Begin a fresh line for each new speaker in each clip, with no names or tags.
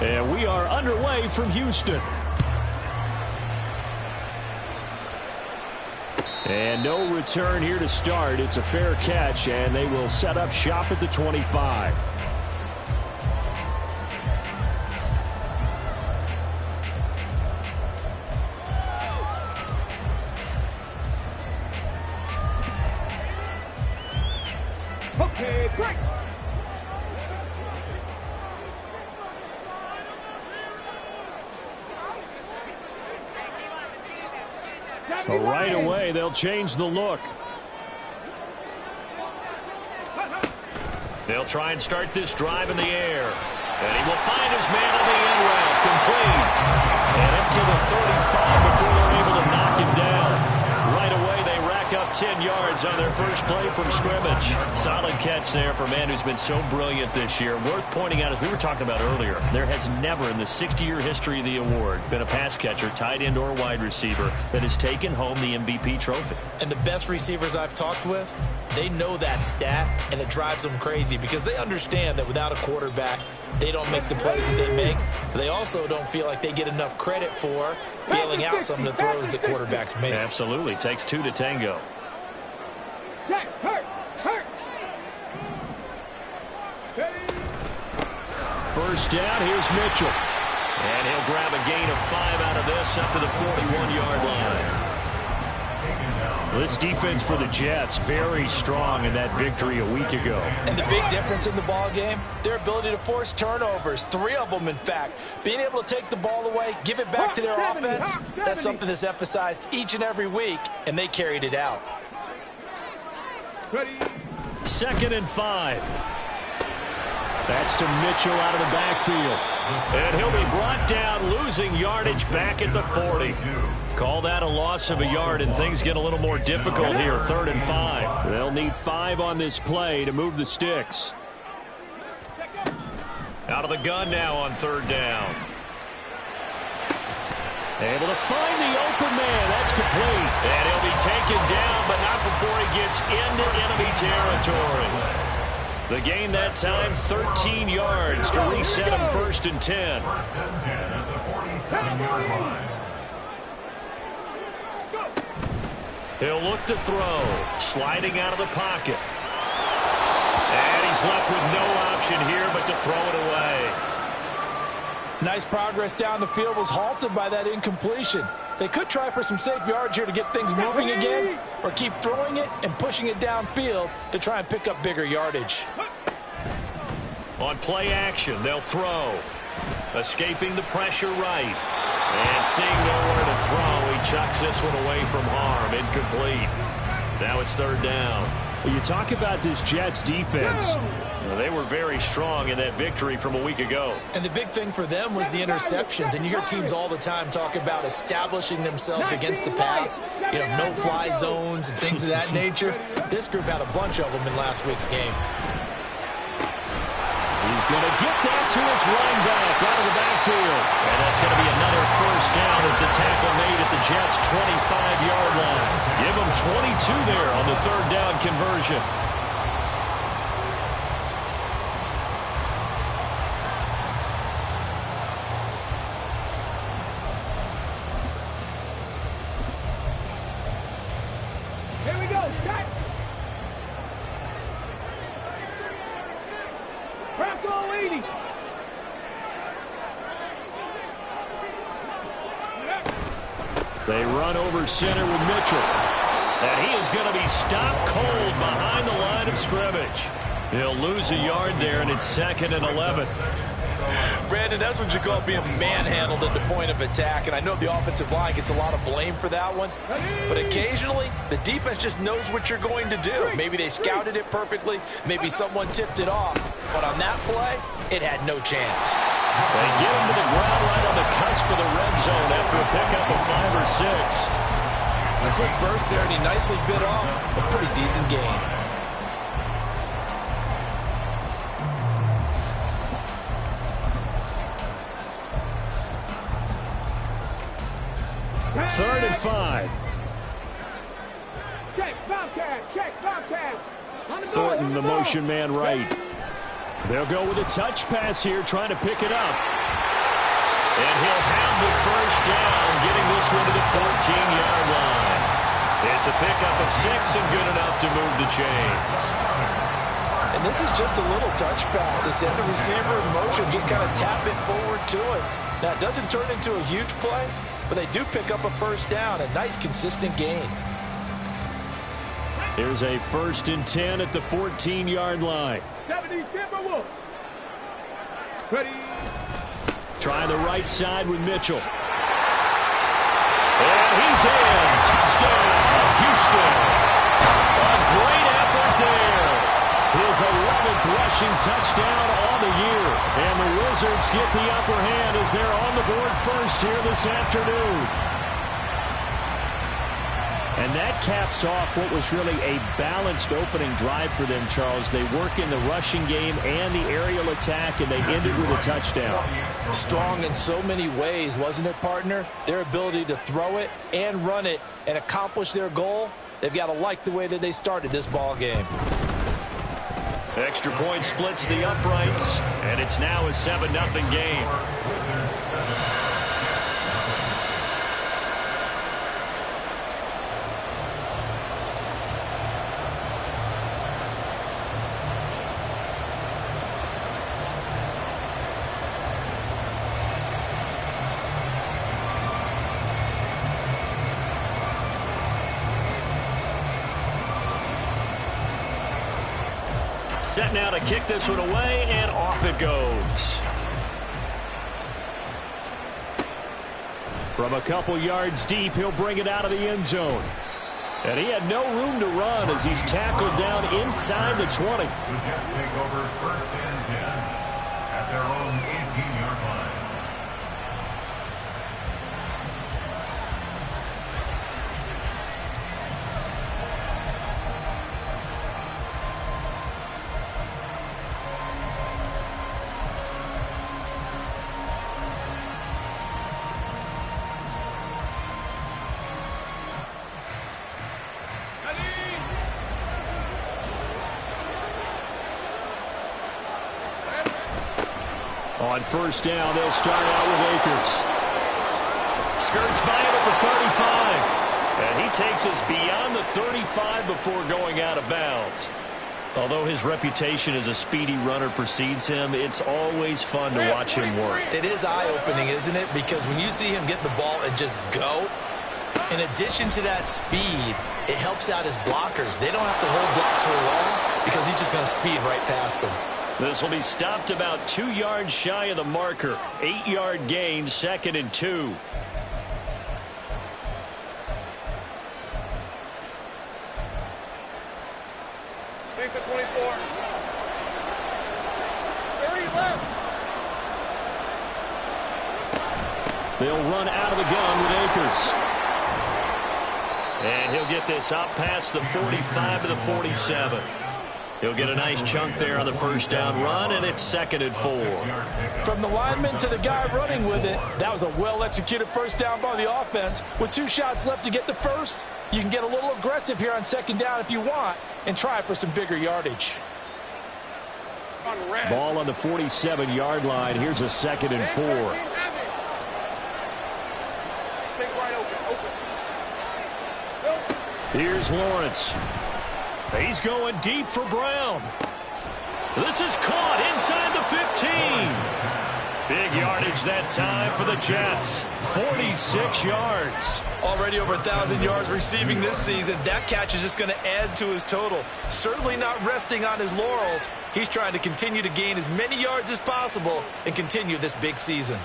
And we are underway from Houston. And no return here to start. It's a fair catch, and they will set up shop at the 25.
Okay, break.
Right away, they'll change the look. They'll try and start this drive in the air. And he will find his man on the end route. Complete. And into the 35 before they're able to knock him down. Right away, they rack up 10 yards on their first play from scrimmage. Solid catch there for a man who's been so brilliant this year. Worth pointing out, as we were talking about earlier, there has never in the 60-year history of the award been a pass catcher, tight end, or wide receiver that has taken home the MVP trophy.
And the best receivers I've talked with, they know that stat, and it drives them crazy because they understand that without a quarterback, they don't make the plays that they make. They also don't feel like they get enough credit for bailing out some of the throws that quarterbacks make.
Absolutely. Takes two to tango. First down, here's Mitchell. And he'll grab a gain of 5 out of this up to the 41-yard line. This defense for the Jets, very strong in that victory a week ago.
And the big difference in the ball game, their ability to force turnovers, 3 of them in fact. Being able to take the ball away, give it back to their offense, that's something that's emphasized each and every week, and they carried it out.
2nd and 5. That's to Mitchell out of the backfield. And he'll be brought down, losing yardage back at the 40. Call that a loss of a yard, and things get a little more difficult here. 3rd and 5. They'll need 5 on this play to move the sticks. Out of the gun now on 3rd down. Able to find the open man. That's complete. And he'll be taken down, but not before he gets into enemy territory. The gain that time, 13 yards to reset him 1st and 10. He'll look to throw. Sliding out of the pocket. And he's left with no option here but to throw it away.
Nice progress down the field, was halted by that incompletion. They could try for some safe yards here to get things moving again, or keep throwing it and pushing it downfield to try and pick up bigger yardage.
On play action, they'll throw. Escaping the pressure right. And seeing nowhere to throw, he chucks this one away from harm. Incomplete. Now it's 3rd down. Well, you talk about this Jets defense. Well, they were very strong in that victory from a week ago.
And the big thing for them was the interceptions. And you hear teams all the time talk about establishing themselves against the pass, you know, no-fly zones and things of that nature. This group had a bunch of them in last week's game.
He's going to get that to his running back out of the backfield. And that's going to be another 1st down as the tackle made at the Jets' 25-yard line. Give them 22 there on the 3rd down conversion.
Here we go, shot. Bronco leading.
They run over center with Mitchell. And he is going to be stopped cold behind the line of scrimmage. He'll lose a yard there, and it's 2nd and 11.
Brandon, that's what you call being manhandled at the point of attack. And I know the offensive line gets a lot of blame for that one. But occasionally, the defense just knows what you're going to do. Maybe they scouted it perfectly. Maybe someone tipped it off. But on that play, it had no chance.
They get him to the ground right on the cusp of the red zone after a pickup of 5 or 6.
A quick burst there, and he nicely bit off a pretty decent gain.
Third and 5.
Check, Bobcat, check, Bobcat.
Thornton, the motion man right. They'll go with a touch pass here, trying to pick it up. And he'll have the first down, getting this one to the 14-yard line. It's a pickup of 6 and good enough to move the chains.
And this is just a little touch pass. They send the receiver in motion, just kind of tap it forward to it. Now, it doesn't turn into a huge play, but they do pick up a first down, a nice, consistent gain.
There's a 1st and 10 at the 14-yard line.
70 Timberwolves. Ready.
Try the right side with Mitchell. And he's in. Touchdown, Houston. A great effort there. His 11th rushing touchdown on the year. And the Wizards get the upper hand as they're on the board first here this afternoon. And that caps off what was really a balanced opening drive for them, Charles. They work in the rushing game and the aerial attack, and they ended with a touchdown.
Strong in so many ways, wasn't it, partner? Their ability to throw it and run it and accomplish their goal, they've got to like the way that they started this ball game.
Extra point splits the uprights, and it's now a 7-0 game. Set now to kick this one away, and off it goes. From a couple yards deep, he'll bring it out of the end zone. And he had no room to run as he's tackled down inside the 20.
The Jets take over 1st and 10 at their own 18-yard line.
On 1st down, they'll start out with Akers. Skirts by him at the 35. And he takes us beyond the 35 before going out of bounds. Although his reputation as a speedy runner precedes him, it's always fun to watch him work.
It is eye-opening, isn't it? Because when you see him get the ball and just go, in addition to that speed, it helps out his blockers. They don't have to hold blocks for long because he's just going to speed right past them.
This will be stopped about 2 yards shy of the marker. 8-yard gain, 2nd and 2.
Thanks for 24. 30 left.
They'll run out of the gun with Akers. And he'll get this up past the 45 to the 47. He'll get a nice chunk there on the 1st down run, and it's 2nd and 4.
From the lineman to the guy running with it, that was a well-executed 1st down by the offense. With 2 shots left to get the first, you can get a little aggressive here on 2nd down if you want and try for some bigger yardage.
Ball on the 47-yard line. Here's a 2nd and 4. Here's Lawrence. He's going deep for Brown. This is caught inside the 15. Big yardage that time for the Jets. 46 yards.
Already over 1,000 yards receiving this season. That catch is just going to add to his total. Certainly not resting on his laurels. He's trying to continue to gain as many yards as possible and continue this big season.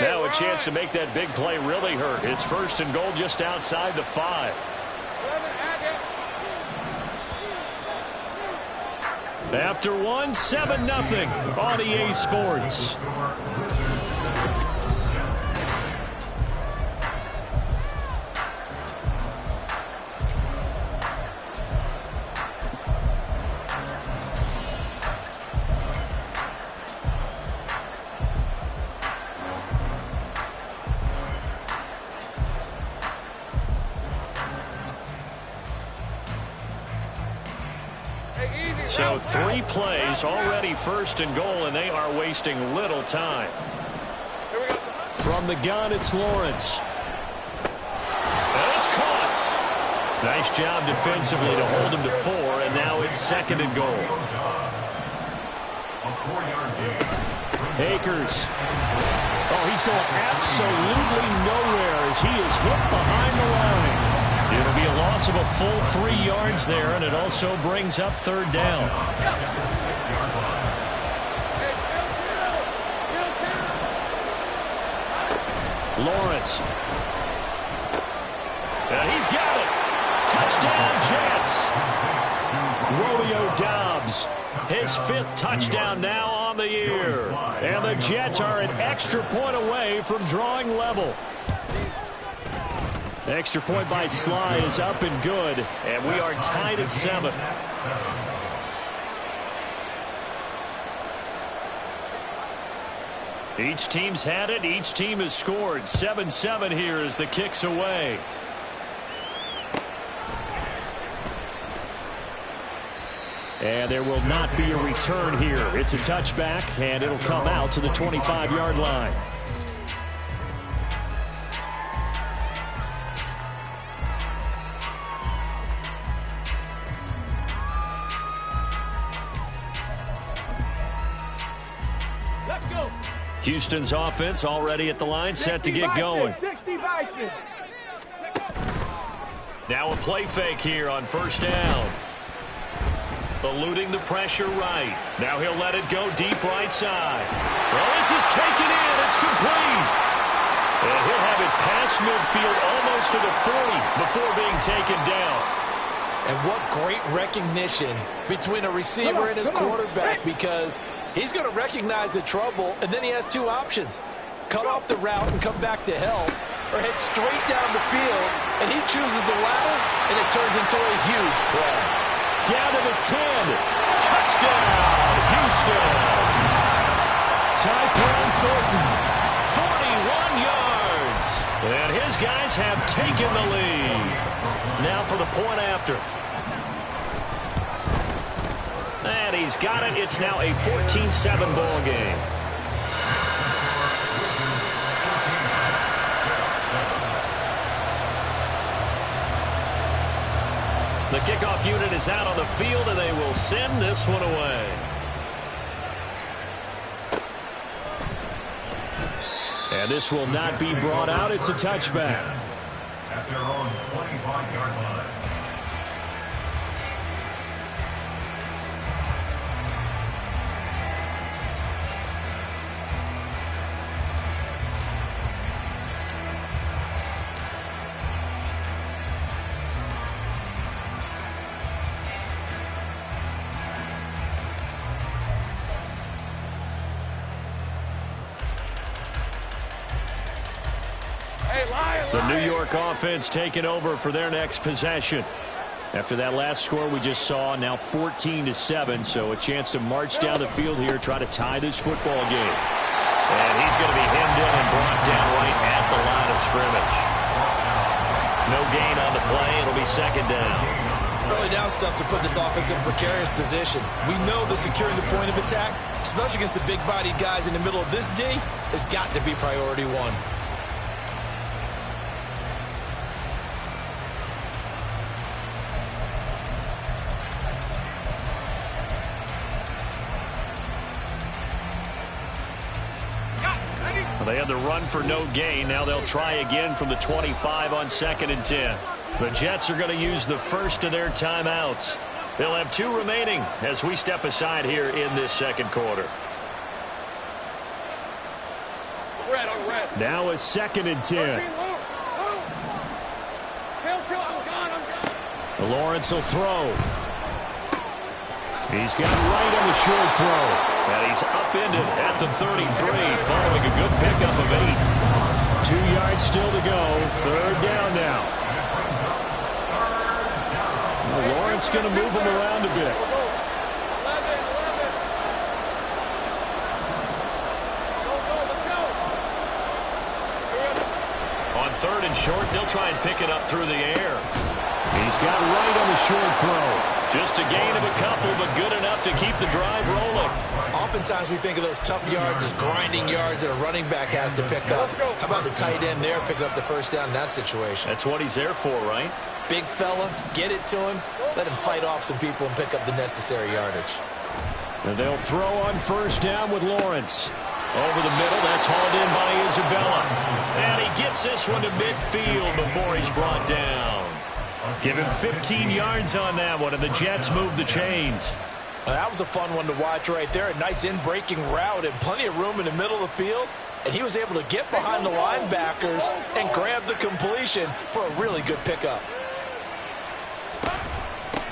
Now a chance to make that big play really hurt. It's 1st and goal just outside the 5. After 1, 7-0 on EA Sports. So 3 plays, already 1st and goal, and they are wasting little time. From the gun, it's Lawrence. And it's caught. Nice job defensively to hold him to 4, and now it's 2nd and goal. Akers. Oh, he's going absolutely nowhere as he is hit behind the line. It'll be a loss of a full 3 yards there, and it also brings up 3rd down. Lawrence. And he's got it. Touchdown, Jets. Romeo Doubs, his 5th touchdown now on the year. And the Jets are an extra point away from drawing level. The extra point by Sly is up and good, and we are tied at 7. Each team's had it. Each team has scored. 7-7 here as the kick's away. And there will not be a return here. It's a touchback, and it'll come out to the 25-yard line.
Let's go.
Houston's offense already at the line, set to get going. Now a play fake here on 1st down. Eluding the pressure right. Now he'll let it go deep right side. Well, this is taken in. It's complete. And he'll have it past midfield almost to the 40 before being taken down.
And what great recognition between a receiver and his quarterback, because he's going to recognize the trouble, and then he has 2 options. Cut off the route and come back to help, or head straight down the field, and he chooses the latter, and it turns into a huge play.
Down to the 10. Touchdown, Houston. Tyquan Thornton, 41 yards. And his guys have taken the lead. Now for the point after. And he's got it. It's now a 14-7 ball game. The kickoff unit is out on the field, and they will send this one away. And this will not be brought out. It's a touchback.
At their own 25-yard line.
The New York offense taking over for their next possession. After that last score we just saw, now 14-7, so a chance to march down the field here, try to tie this football game. And he's going to be hemmed in and brought down right at the line of scrimmage. No gain on the play. It'll be 2nd down.
Early down stuff to put this offense in a precarious position. We know that securing the point of attack, especially against the big-bodied guys in the middle of this D, has got to be priority 1.
They had the run for no gain. Now they'll try again from the 25 on 2nd and 10. The Jets are going to use the first of their timeouts. They'll have 2 remaining as we step aside here in this 2nd quarter. Now a 2nd and 10. Lawrence will throw. He's got right on the short throw. And he's upended at the 33, following a good pickup of 8. 2 yards still to go. 3rd down now. Well, Lawrence going to move him around a bit. On 3rd and short, they'll try and pick it up through the air. He's got right on the short throw. Just a gain of a couple, but good enough to keep the drive rolling.
Oftentimes we think of those tough yards as grinding yards that a running back has to pick up. How about the tight end there picking up the first down in that situation?
That's what he's there for, right?
Big fella, get it to him, let him fight off some people and pick up the necessary yardage.
And they'll throw on first down with Lawrence. Over the middle, that's hauled in by Isabella. And he gets this one to midfield before he's brought down. Give him 15 yards on that one, and the Jets move the chains.
Well, that was a fun one to watch right there. A nice in-breaking route and plenty of room in the middle of the field. And he was able to get behind the linebackers and grab the completion for a really good pickup.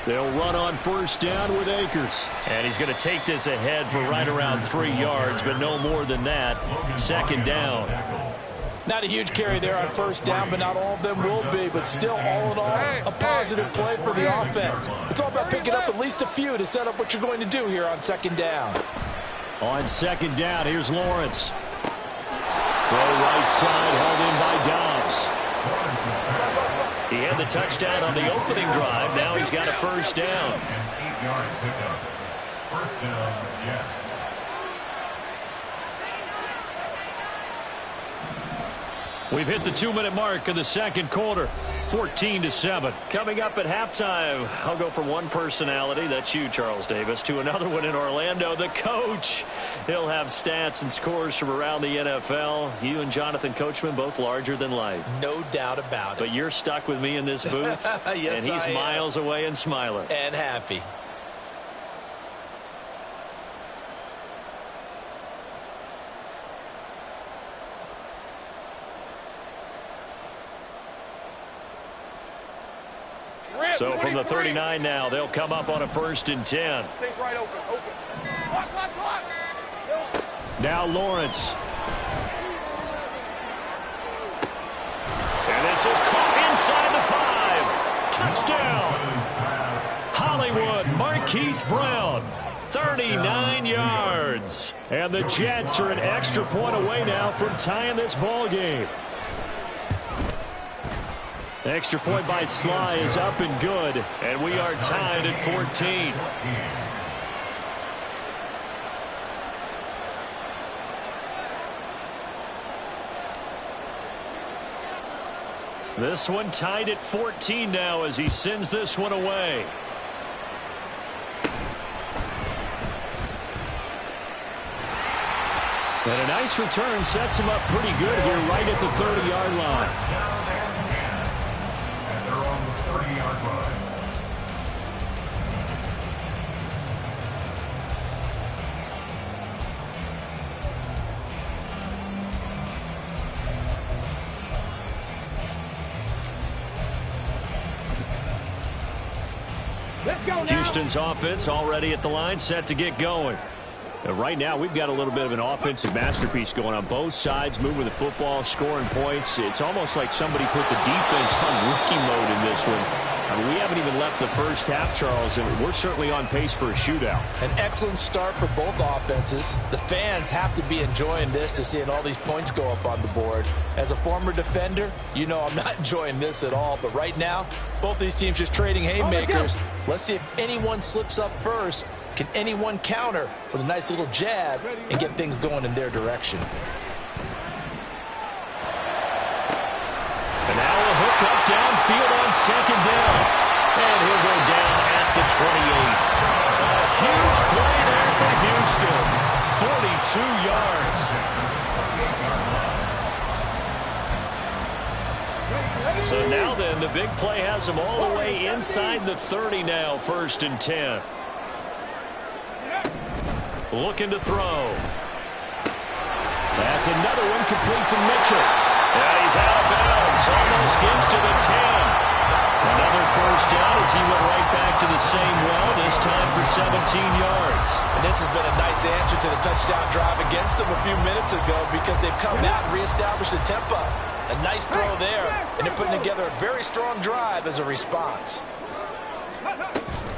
They'll run on first down with Akers. And he's going to take this ahead for right around 3 yards, but no more than that. Second down.
Not a huge carry there on first down, but not all of them will be. But still, all in all, a positive play for the offense. It's all about picking up at least a few to set up what you're going to do here on second down.
On second down, here's Lawrence. Throw right side, held in by Dobbs. He had the touchdown on the opening drive. Now he's got a first down.
An 8-yard pickup. First down, Jets.
We've hit the 2-minute mark of the second quarter. 14-7. Coming up at halftime, I'll go from one personality, that's you, Charles Davis, to another one in Orlando, the coach. He'll have stats and scores from around the NFL. You and Jonathan Coachman, both larger than life.
No doubt about it.
But you're stuck with me in this booth,
yes,
and he's miles away and smiling.
And happy.
So from the 39 now, they'll come up on a 1st and 10.
Take right open. Clock.
Now Lawrence. And this is caught inside the 5. Touchdown. Hollywood Marquise Brown. 39 yards. And the Jets are an extra point away now from tying this ball game. Extra point by Sly is up and good, and we are tied at 14. This one tied at 14 now as he sends this one away. And a nice return sets him up pretty good here right at the 30-yard line. Houston's offense already at the line, set to get going. And right now, we've got a little bit of an offensive masterpiece going on both sides, moving the football, scoring points. It's almost like somebody put the defense on rookie mode in this one. I mean, we haven't even left the first half, Charles, and we're certainly on pace for a shootout.
An excellent start for both offenses. The fans have to be enjoying this to seeing all these points go up on the board. As a former defender, you know I'm not enjoying this at all. But right now, both these teams just trading haymakers. Let's see if anyone slips up first. Can anyone counter with a nice little jab and get things going in their direction?
And now a hook up downfield on second down. And he'll go down at the 28. A huge play there for Houston. 42 yards. So now then, the big play has them all the way inside the 30 now, 1st and 10. Looking to throw. That's another one complete to Mitchell. And he's out of bounds. Almost gets to the 10. Another first down as he went right back to the same well, this time for 17 yards.
And this has been a nice answer to the touchdown drive against them a few minutes ago because they've come out and reestablished the tempo. A nice throw there, and they're putting together a very strong drive as a response.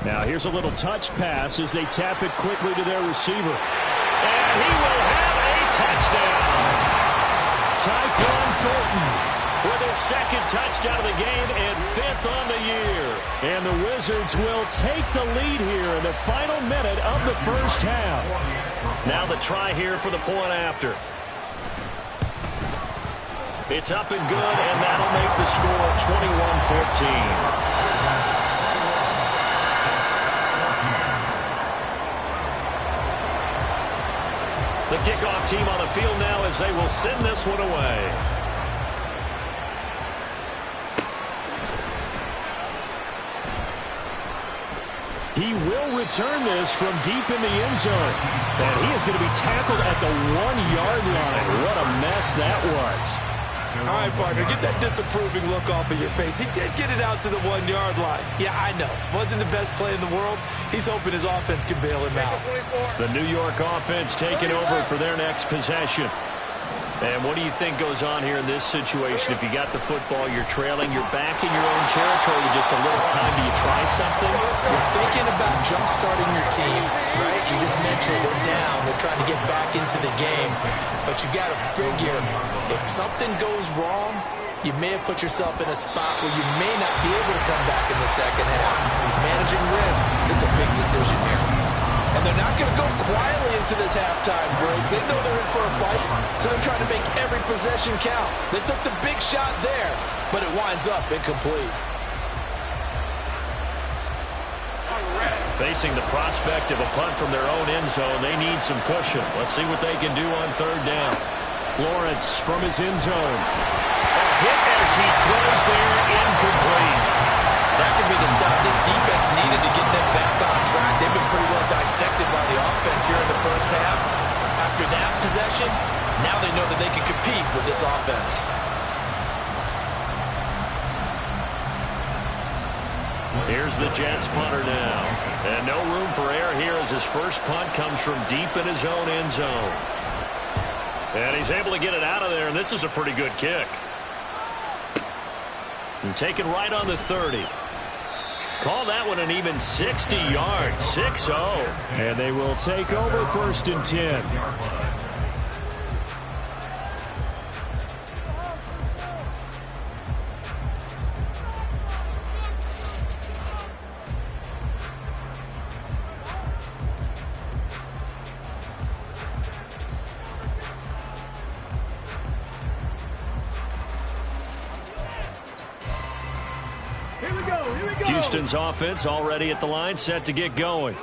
Now here's a little touch pass as they tap it quickly to their receiver. And he will have a touchdown. Tyquan Thornton with his second touchdown of the game and 5th on the year.
And the Wizards will take the lead here in the final minute of the first half.
Now the try here for the point after. It's up and good, and that'll make the score 21-14. The kickoff team on the field now as they will send this one away.
He will return this from deep in the end zone. And he is going to be tackled at the 1-yard line. What a mess that was.
All right, partner, get that disapproving look off of your face. He did get it out to the 1-yard line. Yeah, I know. Wasn't the best play in the world. He's hoping his offense can bail him out.
The New York offense taking over for their next possession. And what do you think goes on here in this situation? If you got the football, you're trailing, you're back in your own territory with just a little time. Do you try something?
You're thinking about jump-starting your team, right? You just mentioned they're down. They're trying to get back into the game. But you got to figure, if something goes wrong, you may have put yourself in a spot where you may not be able to come back in the second half. Managing risk is a big decision here. And they're not going to go quietly into this halftime break. They know they're in for a fight, so they're trying to make every possession count. They took the big shot there, but it winds up incomplete.
Facing the prospect of a punt from their own end zone, they need some cushion. Let's see what they can do on 3rd down.
Lawrence from his end zone.
A hit as he throws there, incomplete.
That could be the stop this defense needed to get them back on track. They've been pretty well dissected by the offense here in the first half. After that possession, now they know that they can compete with this offense.
Here's the Jets punter now. And no room for error here as his first punt comes from deep in his own end zone. And he's able to get it out of there, and this is a pretty good kick. And taken right on the 30. Call that one an even 60 yards, 6-0.
And they will take over 1st and 10.
Houston's offense already at the line, set to get going.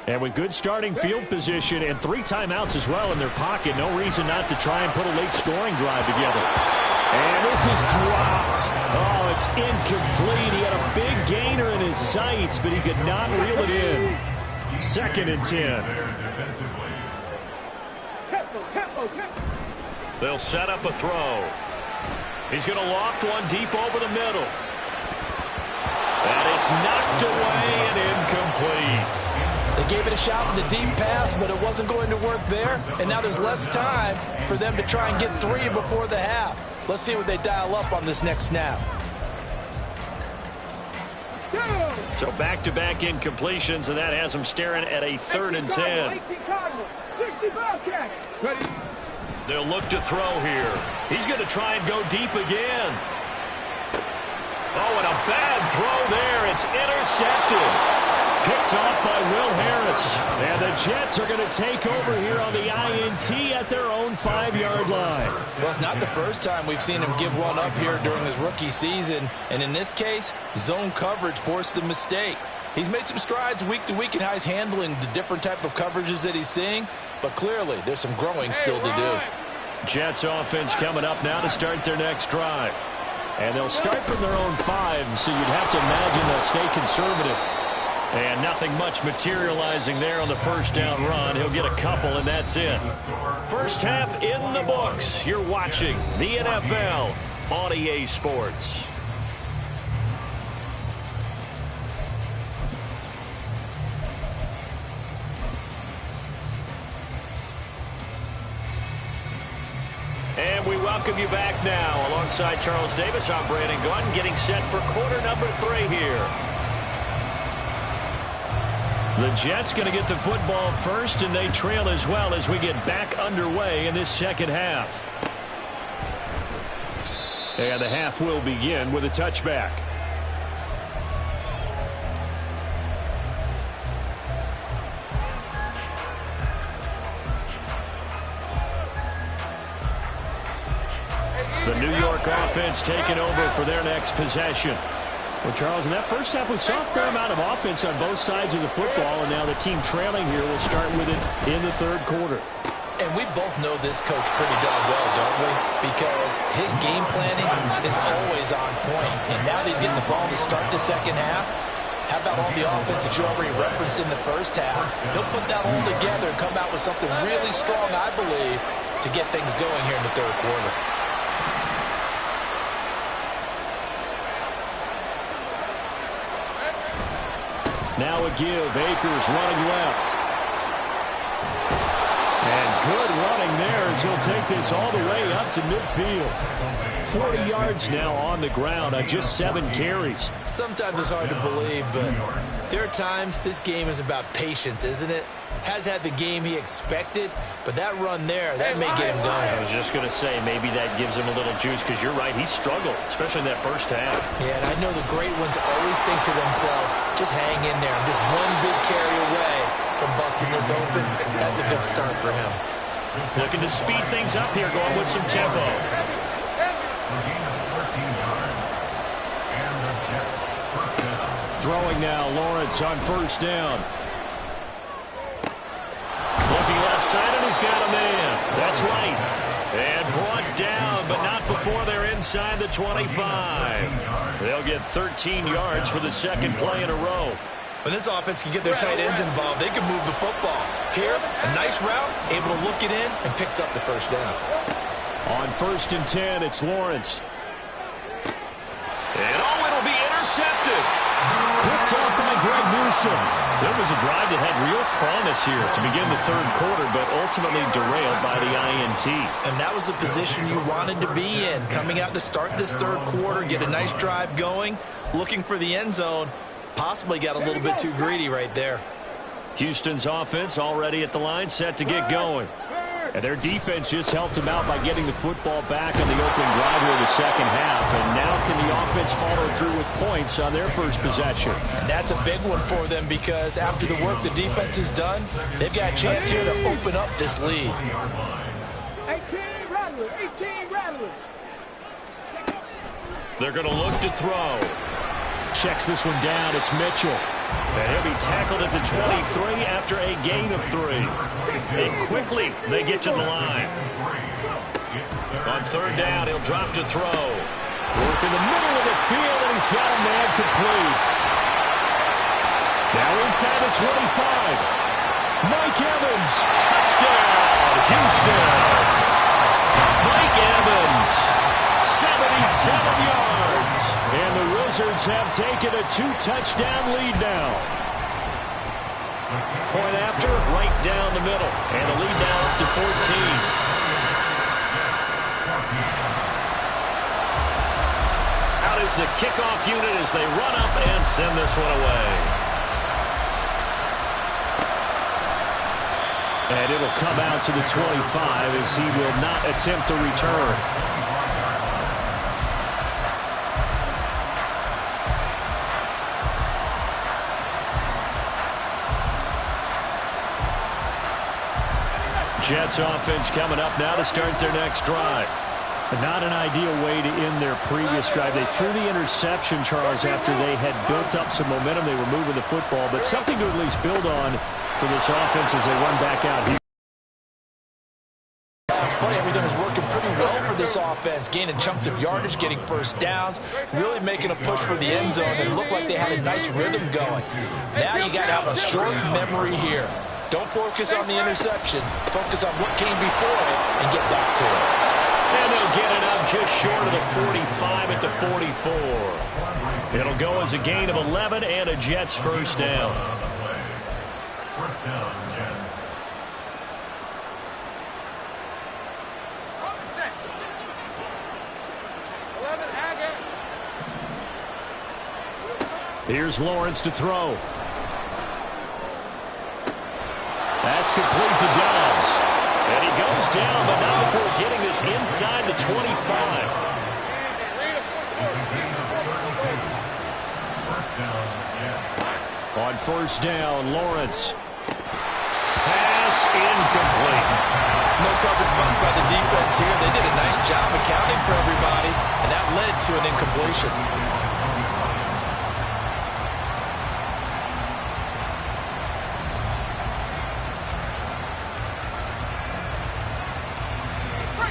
And with good starting field position and 3 timeouts as well in their pocket, no reason not to try and put a late scoring drive together. And this is dropped. Oh, it's incomplete. He had a big gainer in his sights, but he could not reel it in. 2nd and 10.
They'll set up a throw. He's going to loft one deep over the middle. And it's knocked away and incomplete.
They gave it a shot with the deep pass, but it wasn't going to work there. And now there's less time for them to try and get 3 before the half. Let's see what they dial up on this next snap.
So back-to-back incompletions, and that has them staring at a 3rd and 10. They'll look to throw here. He's going to try and go deep again. Oh, and a bad throw there. It's intercepted. Picked off by Will Harris.
And the Jets are going to take over here on the INT at their own 5-yard line.
Well, it's not the first time we've seen him give one up here during his rookie season. And in this case, zone coverage forced the mistake. He's made some strides week to week in how he's handling the different type of coverages that he's seeing. But clearly, there's some growing still to do.
Jets offense coming up now to start their next drive.
And they'll start from their own 5, so you'd have to imagine they'll stay conservative.
And nothing much materializing there on the first down run. He'll get a couple, and that's it. First half in the books. You're watching the NFL on EA Sports. And we welcome you back now. Alongside Charles Davis, I'm Brandon Gaudin, getting set for quarter number 3 here. The Jets going to get the football first, and they trail as well as we get back underway in this second half.
And the half will begin with a touchback. The New York offense taking over for their next possession. Well, Charles, in that first half, we saw a fair amount of offense on both sides of the football, and now the team trailing here will start with it in the third quarter.
And we both know this coach pretty darn well, don't we? Because his game planning is always on point. And now that he's getting the ball to start the second half, how about all the offense that you already referenced in the first half? He'll put that all together and come out with something really strong, I believe, to get things going here in the third quarter.
Now a give. Akers running left. And good running there as he'll take this all the way up to midfield. 40 yards now on the ground on just 7 carries.
Sometimes it's hard to believe, but there are times this game is about patience, isn't it? Has had the game he expected, but that run there, that may get him going.
I was just going to say, maybe that gives him a little juice, because you're right, he struggled, especially in that first half.
Yeah, and I know the great ones always think to themselves, just hang in there. I'm just one big carry away from busting this open. That's a good start for him.
Looking to speed things up here, going with some tempo. Throwing now, Lawrence on first down. Looking left side, and he's got a man. That's right. And brought down, but not before they're inside the 25. They'll get 13 yards for the second play in a row.
When this offense can get their tight ends involved, they can move the football. Here, a nice route, able to look it in, and picks up the first down.
On 1st and 10, it's Lawrence. And it'll be intercepted. Picked off by Greg Newsome. So it was a drive that had real promise here to begin the third quarter, but ultimately derailed by the INT.
And that was the position you wanted to be in. Coming out to start this third quarter, get a nice drive going, looking for the end zone. Possibly got a little bit too greedy right there.
Houston's offense already at the line, set to get going. And their defense just helped them out by getting the football back on the opening drive here in the second half. And now can the offense follow through with points on their first possession?
And that's a big one for them, because after the work the defense has done, they've got a chance here to open up this lead.
18 Rattlers, 18 Rattlers.
They're going to look to throw. Checks this one down. It's Mitchell. And he'll be tackled at the 23 after a gain of 3. And quickly they get to the line. On third down, he'll drop to throw. Work in the middle of the field, and he's got a man complete. Now inside the 25. Mike Evans. Touchdown, Houston. Mike Evans. 77 yards. And the Wizards have taken a 2-touchdown lead now. Point after, right down the middle. And a lead now up to 14. Out is the kickoff unit as they run up and send this one away. And it'll come out to the 25 as he will not attempt to return. Jets offense coming up now to start their next drive. But not an ideal way to end their previous drive. They threw the interception, Charles, after they had built up some momentum. They were moving the football, but something to at least build on for this offense as they run back out here.
It's funny, everything was working pretty well for this offense, gaining chunks of yardage, getting first downs, really making a push for the end zone, and it looked like they had a nice rhythm going. Now you got to have a short memory here. Don't focus on the interception. Focus on what came before it and get back to it.
And they'll get it up just short of the 45 at the 44. It'll go as a gain of 11 and a Jets first down.
First down, Jets.
Here's Lawrence to throw. That's complete to Dobbs. And he goes down, but not before getting this inside the 25. first down. Lawrence. Pass incomplete.
No coverage bust by the defense here. They did a nice job accounting for everybody, and that led to an incompletion.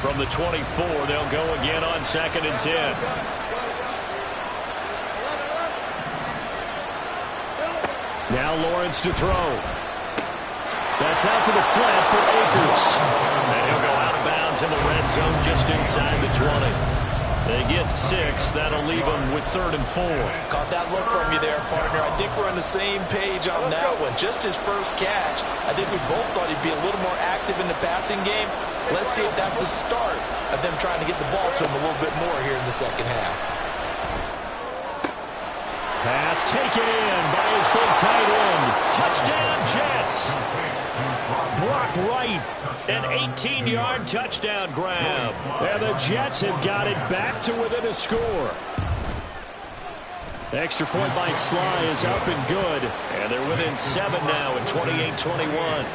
From the 24, they'll go again on 2nd and 10. Now Lawrence to throw. That's out to the flat for Akers. And he'll go out of bounds in the red zone just inside the 20. They get 6. That'll leave them with 3rd and 4.
Caught that look from you there, partner. I think we're on the same page on that one. Just his first catch. I think we both thought he'd be a little more active in the passing game. Let's see if that's the start of them trying to get the ball to him a little bit more here in the second half.
Pass taken in by his big tight end. Touchdown, Jets. Brock Wright, an 18-yard touchdown grab. And the Jets have got it back to within a score. Extra point by Sly is up and good. And they're within 7 now at 28-21.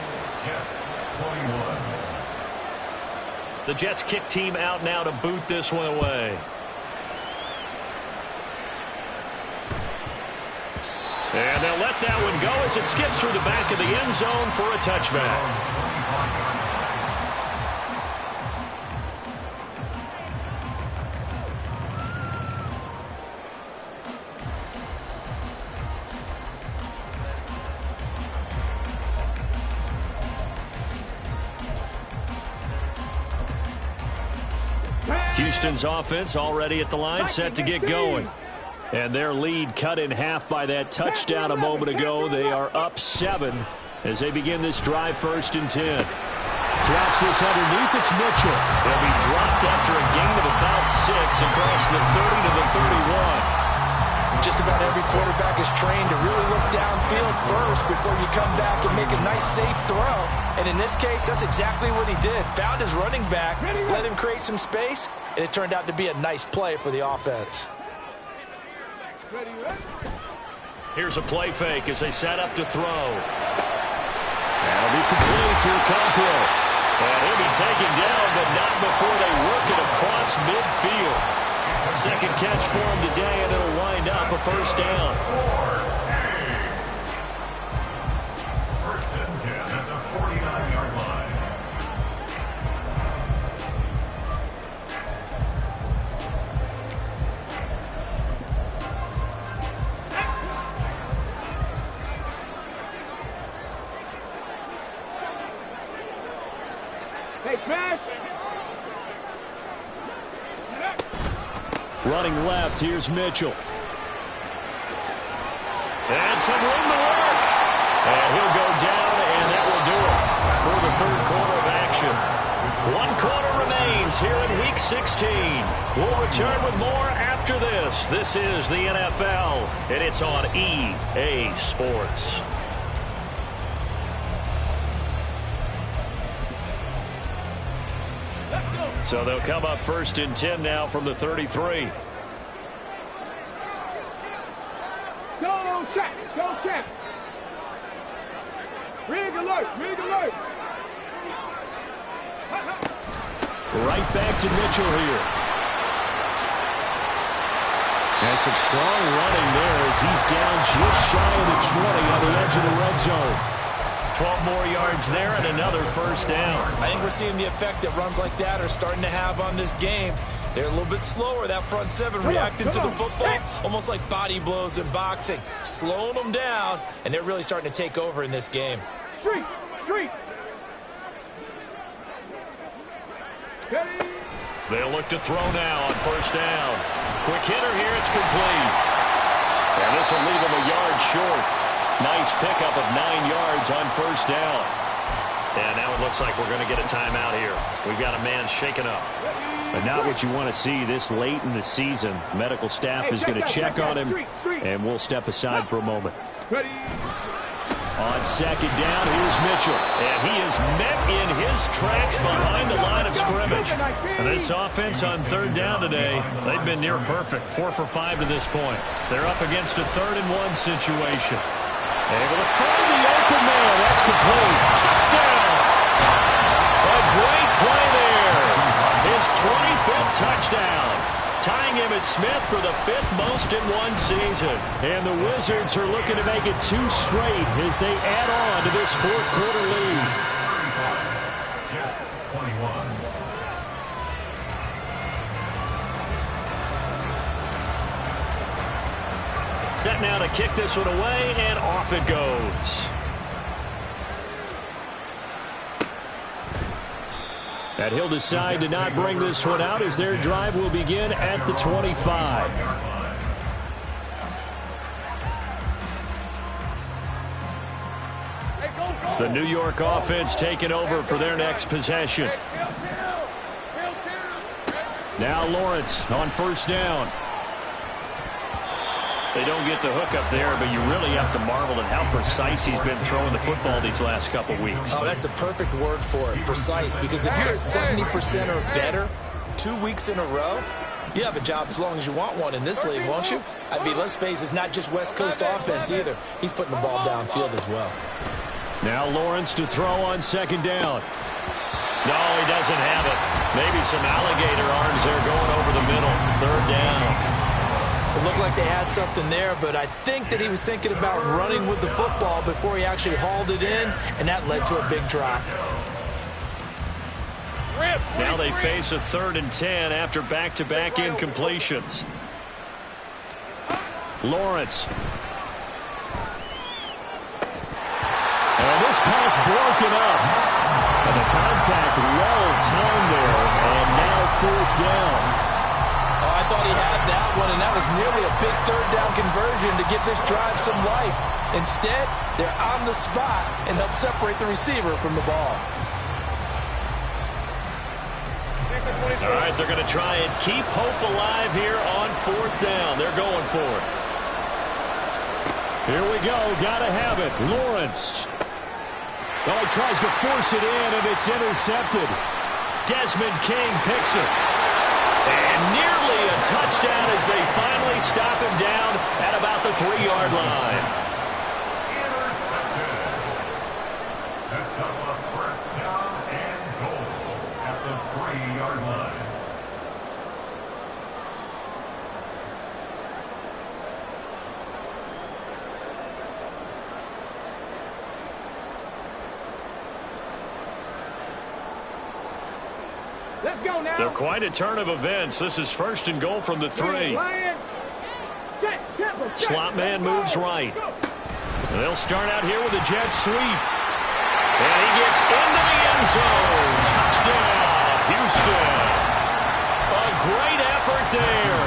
The Jets kick team out now to boot this one away. And they'll let that one go as it skips through the back of the end zone for a touchback. Houston's offense already at the line, set to get going. And their lead cut in half by that touchdown a moment ago. They are up 7 as they begin this drive, 1st and 10. Drops this underneath. It's Mitchell. He'll be dropped after a gain of about 6 across the 30 to the 31.
Just about every quarterback is trained to really look downfield first before you come back and make a nice, safe throw. And in this case, that's exactly what he did. Found his running back, let him create some space, and it turned out to be a nice play for the offense.
Here's a play fake as they set up to throw. That'll be complete to Okonkwo. And he'll be taken down, but not before they work it across midfield. Second catch for him today, and it'll wind up a first down.
1st and 10 at the 49-yard line.
Hey, Crash.
Running left, here's Mitchell. And some room to work. And he'll go down, and that will do it for the 3rd quarter of action. 1 quarter remains here in Week 16. We'll return with more after this. This is the NFL, and it's on EA Sports. So they'll come up 1st and 10 now from the 33.
Go check. Go check. Rig alert. Rig alert.
Right back to Mitchell here. And some strong running there as he's down just shy of the 20 on the edge of the red zone. 12 more yards there and another first down.
I think we're seeing the effect that runs like that are starting to have on this game. They're a little bit slower, that front 7, reacting to the football, almost like body blows in boxing, slowing them down, and they're really starting to take over in this game.
Street.
They'll look to throw now on first down. Quick hitter here, it's complete. And this will leave them a yard short. Nice pickup of 9 yards on first down. And now it looks like we're going to get a timeout here. We've got a man shaken up. But not what you want to see this late in the season. Medical staff is going to check on him, and we'll step aside for a moment. On second down, here's Mitchell. And he is met in his tracks behind the line of scrimmage. And this offense on third down today, they've been near perfect. 4 for 5 to this point. They're up against a 3rd and 1 situation. Able to find the open man. That's complete. Touchdown. A great play there. His 25th touchdown. Tying Emmitt Smith for the 5th most in one season. And the Wizards are looking to make it 2 straight as they add on to this 4th quarter lead.
Jets 21.
Set now to kick this one away, and off it goes. And he'll decide to not bring this one out as their drive will begin at the 25. The New York offense taking over for their next possession. Now Lawrence on first down. They don't get the hook up there, but you really have to marvel at how precise he's been throwing the football these last couple weeks.
Oh, that's the perfect word for it, precise, because if you're at 70% or better 2 weeks in a row, you have a job as long as you want one in this league, won't you? I mean, let's face it, it's not just West Coast offense either. He's putting the ball downfield as well.
Now Lawrence to throw on second down. No, he doesn't have it. Maybe some alligator arms there going over the middle. Third down.
It looked like they had something there, but I think that he was thinking about running with the football before he actually hauled it in, and that led to a big drop.
Now they face a 3rd and 10 after back-to-back incompletions. Lawrence. And this pass broken up. And the contact well timed there, and now 4th down.
Oh, I thought he had that one, and that was nearly a big 3rd down conversion to give this drive some life. Instead, they're on the spot and help separate the receiver from the ball.
All right, they're going to try and keep hope alive here on 4th down. They're going for it. Here we go. Got to have it. Lawrence. Well, he tries to force it in, and it's intercepted. Desmond King picks it. And nearly a touchdown as they finally stop him down at about the 3-yard line.
Intercepted. Sets up a first down and goal at the 3-yard line.
Let's go now.
So quite a turn of events. This is 1st and goal from the 3. Slot man moves right. They'll start out here with a jet sweep. And he gets into the end zone. Touchdown, Houston. A great effort there.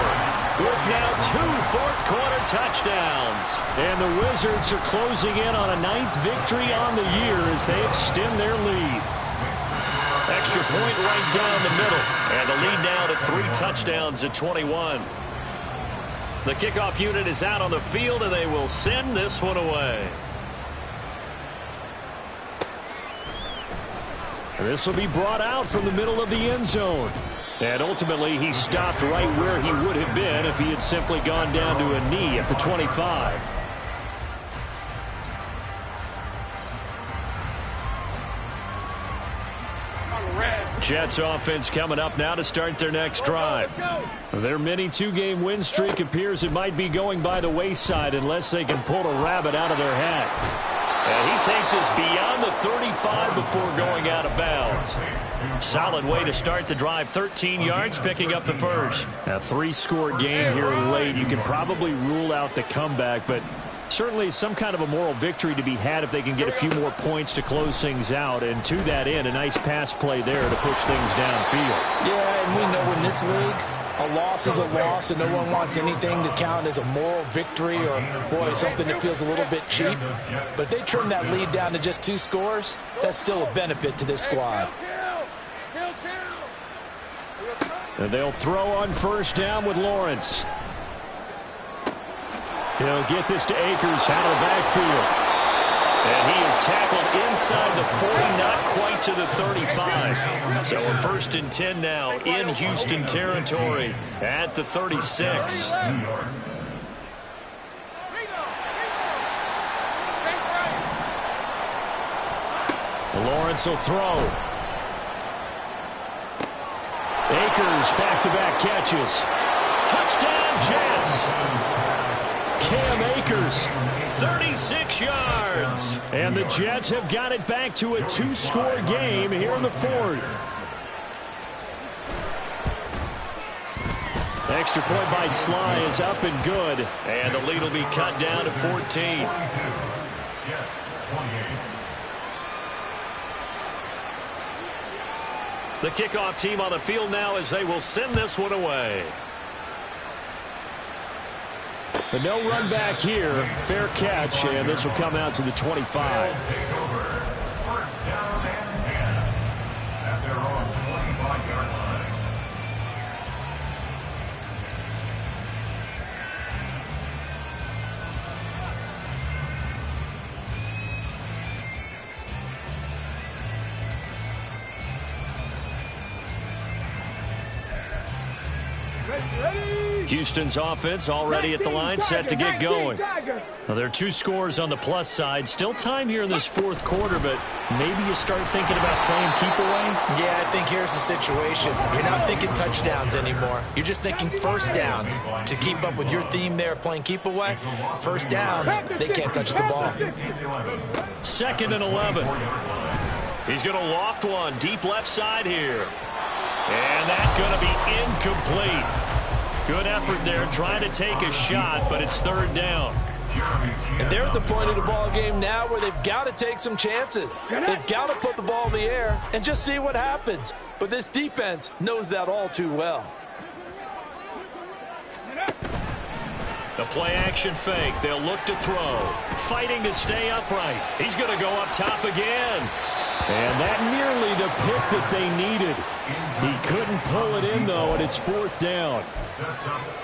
With now 2 fourth-quarter touchdowns. And the Wizards are closing in on a 9th victory on the year as they extend their lead. Extra point right down the middle. And the lead now to 3 touchdowns at 21. The kickoff unit is out on the field, and they will send this one away. This will be brought out from the middle of the end zone. And ultimately, he stopped right where he would have been if he had simply gone down to a knee at the 25. Jets offense coming up now to start their next drive. Their mini 2-game win streak appears it might be going by the wayside unless they can pull a rabbit out of their hat. And he takes us beyond the 35 before going out of bounds. Solid way to start the drive. 13 yards, picking up the first. A 3-score game here late. You can probably rule out the comeback, but certainly some kind of a moral victory to be had if they can get a few more points to close things out. And to that end, a nice pass play there to push things downfield.
Yeah, and we know in this league, a loss is a loss, and no one wants anything to count as a moral victory or, boy, something that feels a little bit cheap. But if they trim that lead down to just 2 scores, that's still a benefit to this squad.
And they'll throw on first down with Lawrence. He'll get this to Akers out of the backfield. And he is tackled inside the 40, not quite to the 35. So a 1st and 10 now in Houston territory at the 36. Lawrence will throw. Akers back-to-back catches. Touchdown, Jets. Cam Akers, 36 yards. And the Jets have got it back to a 2-score game here in the fourth. Extra point by Sly is up and good. And the lead will be cut down to 14. The kickoff team on the field now as they will send this one away. But no run back here. Fair catch, and this will come out to the 25.
First down and 10 at their own 25-yard line.
Houston's offense already at the line, set to get going. Now, there are 2 scores on the plus side. Still time here in this fourth quarter, but maybe you start thinking about playing keep away?
Yeah, I think here's the situation. You're not thinking touchdowns anymore. You're just thinking first downs. To keep up with your theme there, playing keep away, first downs, they can't touch the ball.
2nd and 11. He's going to loft one deep left side here. And that's going to be incomplete. Good effort there, trying to take a shot, but it's 3rd down.
And they're at the point of the ball game now where they've got to take some chances. They've got to put the ball in the air and just see what happens. But this defense knows that all too well.
The play action fake. They'll look to throw. Fighting to stay upright. He's going to go up top again. And that nearly the pick that they needed. He couldn't pull it in, though, and it's 4th down.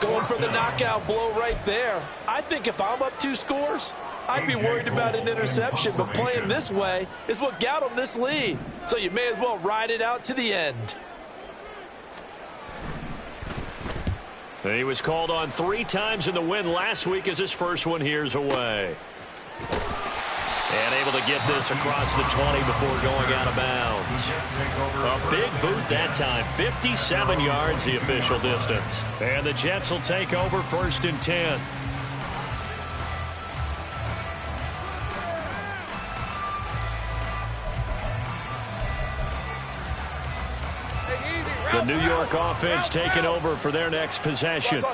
Going for the knockout blow right there. I think if I'm up 2 scores, I'd be worried about an interception, but playing this way is what got them this lead. So you may as well ride it out to the end.
And he was called on 3 times in the win last week as his first one here's away. And able to get this across the 20 before going out of bounds. A big boot that time. 57 yards the official distance. And the Jets will take over 1st and 10. The New York offense taking over for their next possession.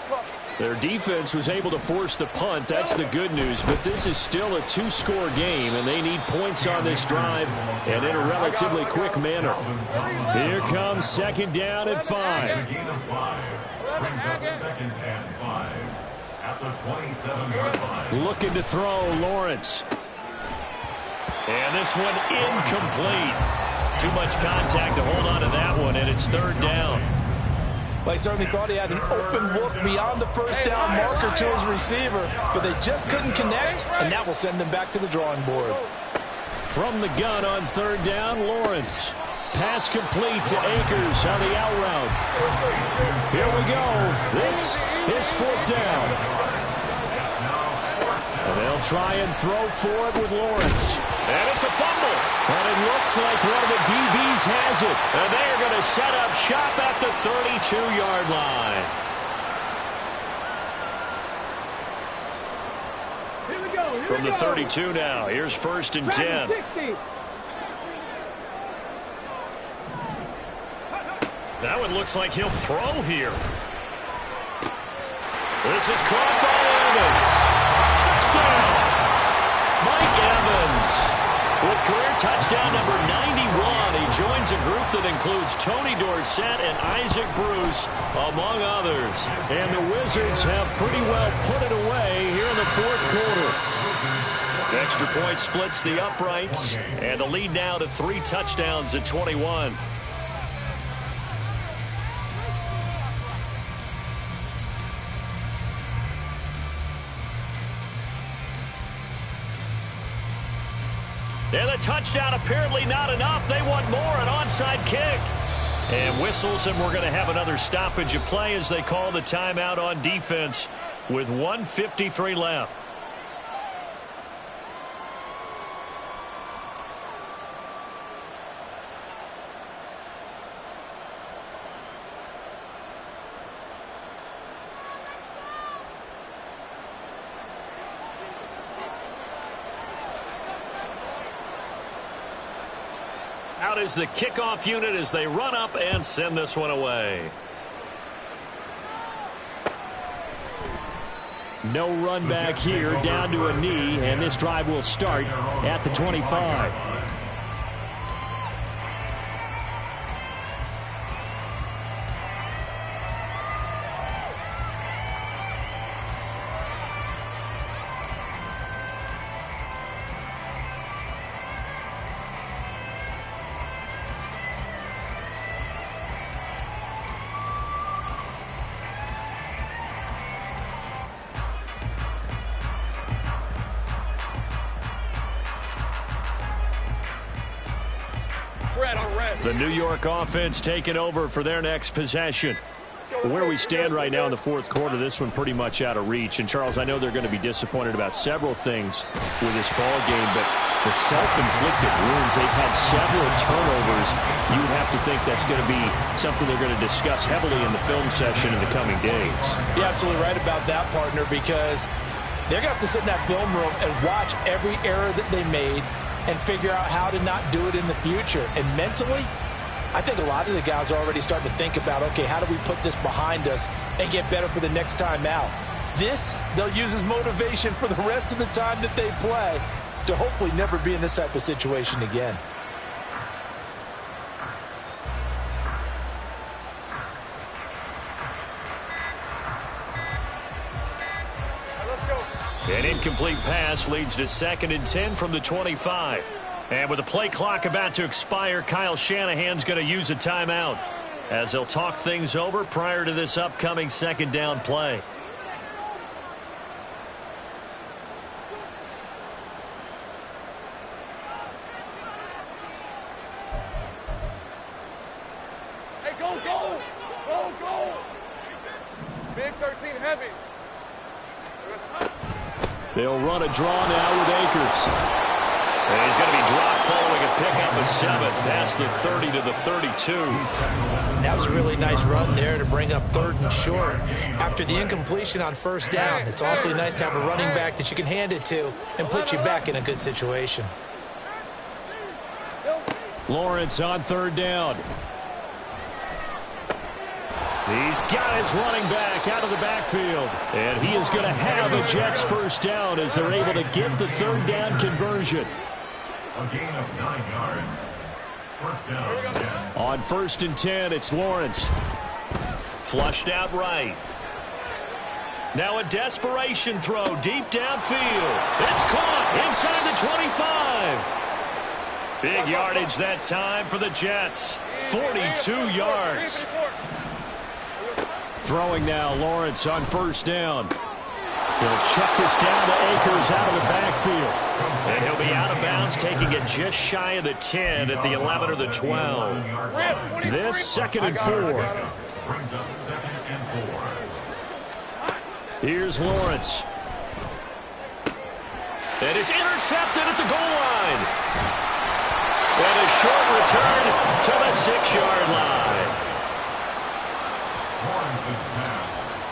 Their defense was able to force the punt. That's the good news. But this is still a 2-score game, and they need points on this drive and in a relatively quick manner. Here comes 2nd down and 5.
Brings up 2nd and 5 at the 27-yard line.
Looking to throw, Lawrence. And this one incomplete. Too much contact to hold on to that one, and it's 3rd down.
Well, I certainly thought he had an open look beyond the first down marker to his receiver, but they just couldn't connect, and that will send them back to the drawing board.
From the gun on 3rd down, Lawrence. Pass complete to Akers on the out route. Here we go. This is 4th down. And they'll try and throw for it with Lawrence. And it's a fumble. And it looks like one of the DBs has it. And they are going to set up shop at the 32-yard line.
Here we go.
From the 32 now, here's 1st and 10. That one looks like he'll throw here. This is caught by Evans. Touchdown! Mike Evans. With career touchdown number 91, he joins a group that includes Tony Dorsett and Isaac Bruce, among others. And the Wizards have pretty well put it away here in the 4th quarter. Extra point splits the uprights, and the lead now to 3 touchdowns at 21. And the touchdown apparently not enough. They want more, an onside kick. And whistles, and we're going to have another stoppage of play as they call the timeout on defense with 1:53 left. Out is the kickoff unit as they run up and send this one away. No run back here, down to a knee, and this drive will start at the 25. The New York offense taking over for their next possession. Where we stand right now in the fourth quarter, this one pretty much out of reach. And, Charles, I know they're going to be disappointed about several things with this ball game, but the self-inflicted wounds, they've had several turnovers. You would have to think that's going to be something they're going to discuss heavily in the film session in the coming days.
You're absolutely right about that, partner, because they're going to have to sit in that film room and watch every error that they made and figure out how to not do it in the future. And mentally, I think a lot of the guys are already starting to think about, okay, how do we put this behind us and get better for the next time out? This, they'll use as motivation for the rest of the time that they play to hopefully never be in this type of situation again.
An incomplete pass leads to 2nd and 10 from the 25. And with the play clock about to expire, Kyle Shanahan's going to use a timeout as they'll talk things over prior to this upcoming 2nd down play.
Hey, go, go! Go, go! Big 13 heavy.
They'll run a draw now with Akers. And he's going to be dropped following a pickup of 7 past the 30 to the 32.
That was a really nice run there to bring up 3rd and short. After the incompletion on 1st down, it's awfully nice to have a running back that you can hand it to and put you back in a good situation.
Lawrence on 3rd down. He's got his running back out of the backfield. And he is going to have a Jets 1st down as they're able to get the 3rd down conversion.
A gain of 9 yards. 1st down, Jets.
On 1st and 10, it's Lawrence. Flushed out right. Now a desperation throw deep downfield. It's caught inside the 25. Big yardage that time for the Jets. 42 yards. Throwing now, Lawrence on 1st down. They'll check this down to Akers out of the backfield. And he'll be out of bounds, taking it just shy of the 10 at the 11 or the 12. This 2nd and 4.
Brings up 2nd and 4.
Here's Lawrence. And it's intercepted at the goal line. And a short return to the 6-yard line.
Horns this pass